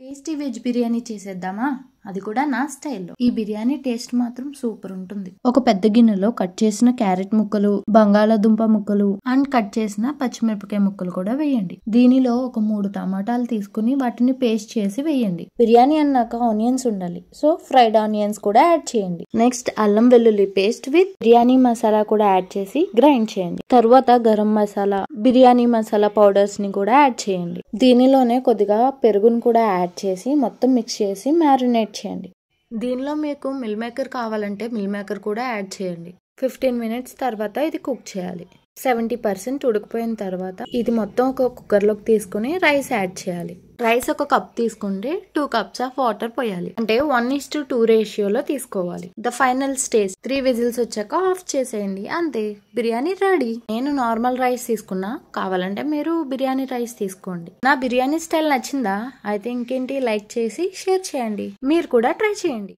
Tasty veg biryani చేసేద్దామా? అది కూడా నా స్టైల్లో. ఈ బిర్యానీ టేస్ట్ మాత్రం సూపర్ ఉంటుంది. ఒక పెద్ద గిన్నెలో కట్ చేసిన క్యారెట్ ముక్కలు, బంగాళాదుంప ముక్కలు అండ్ కట్ చేసిన పచ్చిమిరపకాయ ముక్కలు కూడా వేయండి. దీనిలో ఒక 3 టమాటాలు తీసుకుని వాటిని పేస్ట్ చేసి వేయండి. బిర్యానీ అన్నాక ఆనియన్స్ ఉండాలి, సో ఫ్రైడ్ ఆనియన్స్ కూడా యాడ్ చేయండి. నెక్స్ట్ అల్లం వెల్లుల్లి పేస్ట్ విత్ బిర్యానీ మసాలా కూడా యాడ్ చేసి గ్రైండ్ చేయండి. తర్వాత గరం మసాలా, బిర్యానీ మసాలా పౌడర్స్ ని కూడా యాడ్ చేయండి. దీనిలోనే కొద్దిగా పెరుగును కూడా యాడ్ చేసి మొత్తం మిక్స్ చేసి మ్యారినేట్ చేయండి. దీనిలో మీకు మిల్ మేకర్ కావాలంటే మిల్ మేకర్ కూడా యాడ్ చేయండి. 15 మినిట్స్ తర్వాత ఇది కుక్ చేయాలి. 70% ఉడికిపోయిన తర్వాత ఇది మొత్తం ఒక కుక్కర్లోకి తీసుకుని రైస్ యాడ్ చేయాలి. రైస్ ఒక కప్ తీసుకుంటే 2 cups ఆఫ్ వాటర్ పోయాలి. అంటే 1:2 రేషియోలో తీసుకోవాలి. ద ఫైనల్ స్టేజ్ 3 విజిల్స్ వచ్చాక ఆఫ్ చేసేయండి. అంతే, బిర్యానీ రెడీ. నేను నార్మల్ రైస్ తీసుకున్నా, కావాలంటే మీరు బిర్యానీ రైస్ తీసుకోండి. నా బిర్యానీ స్టైల్ నచ్చిందా? అయితే ఇంకేంటి, లైక్ చేసి షేర్ చేయండి. మీరు కూడా ట్రై చేయండి.